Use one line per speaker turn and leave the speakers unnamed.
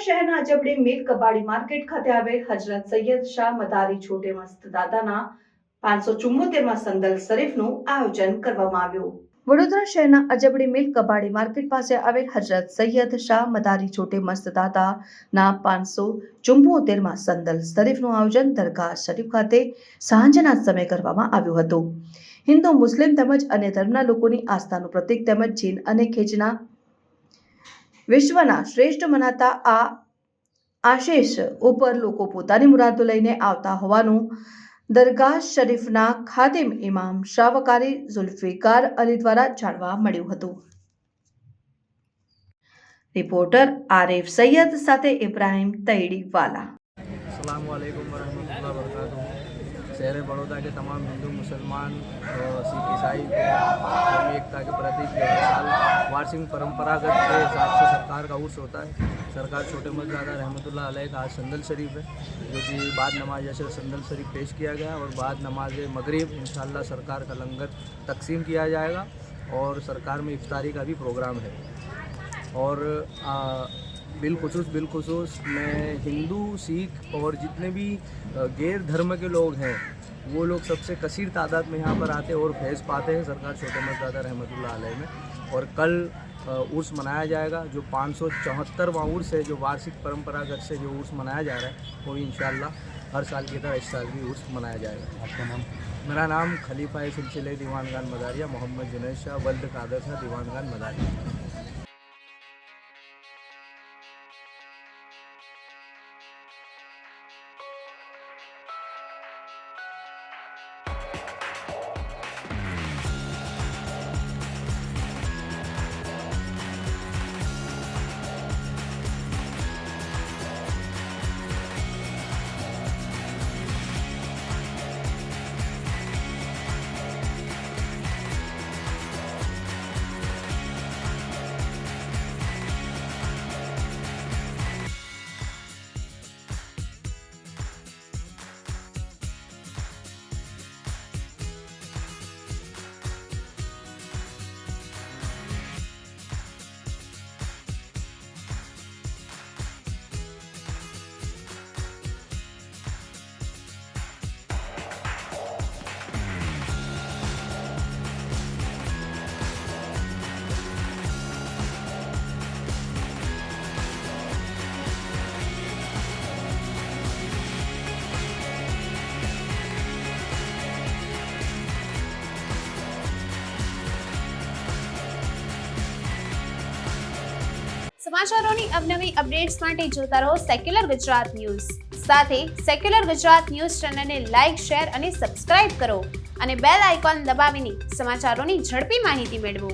શહેરના અજબડી મિલ કબાડી માર્કેટ ખાતે આવેલ હજરત સૈયદ શાહ મદારી છોટે મસ્ત દાદાના 574માં સંદલ શરીફનું આયોજન કરવામાં આવ્યું। વડોદરા શહેરના અજબડી મિલ કબાડી માર્કેટ પાસે આવેલ હજરત સૈયદ શાહ મદારી છોટે મસ્ત દાદાના 574માં સંદલ શરીફનું આયોજન દરગાહ શરીફ ખાતે સાંજના સમયે કરવામાં આવ્યું હતું। હિન્દુ મુસ્લિમ તેમજ અન્ય ધર્મના લોકોની આસ્થાનું પ્રતીક તેમજ જીન અને ખેજના વિશ્વના શ્રેષ્ઠ મનાતા આ આશીષ ઉપર લોકો પોતાની મુરાદો લઈને આવતા હોવાનું દરગાહ શરીફના ખાદિમ ઇમામ શાવકારી ઝુલ્ફિકાર અલી દ્વારા જાણવા મળ્યું હતું। રિપોર્ટર આરિફ સૈયદ સાથે इब्राहिम तैयड़ीवाला।
अस्सलाम वालेकुम वरहमतुल्लाहि वबरकातुहू। शहर बड़ौदा के तमाम हिंदू मुसलमान सिख ईसाई कौमी एकता के प्रतीक वार्षिक परंपरागत के हिसाब से सरकार का उर्स होता है। सरकार छोटे मज़दादा रहमतुल्लाह अलैह का आज संदल शरीफ है, जो कि बाद नमाज अशर संदल शरीफ पेश किया गया और बाद नमाज मगरिब इंशाअल्लाह सरकार का लंगर तकसीम किया जाएगा और सरकार में इफ्तारी का भी प्रोग्राम है। और बिलखुसूस में हिंदू सिख और जितने भी गैर धर्म के लोग हैं वो लोग सबसे कसीर तादाद में यहाँ पर आते हैं और फैज़ पाते हैं सरकार छोटे मज़दादा रहमतुल्लाह अलैह में। और कल उर्स मनाया जाएगा, जो 574वां उर्स है, जो वार्षिक परंपरागत से जो उर्स मनाया जा रहा है वो इंशाअल्लाह हर साल की तरह इस साल भी उर्स मनाया जाएगा। आपका नाम? मेरा नाम खलीफा सिलसिले दीवानगान मदारिया मोहम्मद जुनैद शाह वल्द कादर शाह दीवानगान मदारिया।
સમાચારોની અવનવી અપડેટ્સ માટે જોતા રહો સેક્યુલર ગુજરાત ન્યૂઝ। સાથે સેક્યુલર ગુજરાત ન્યૂઝ ચેનલને લાઇક, શેર અને સબસ્ક્રાઇબ કરો અને બેલ આઇકોન દબાવીને સમાચારોની ઝડપી માહિતી મેળવો।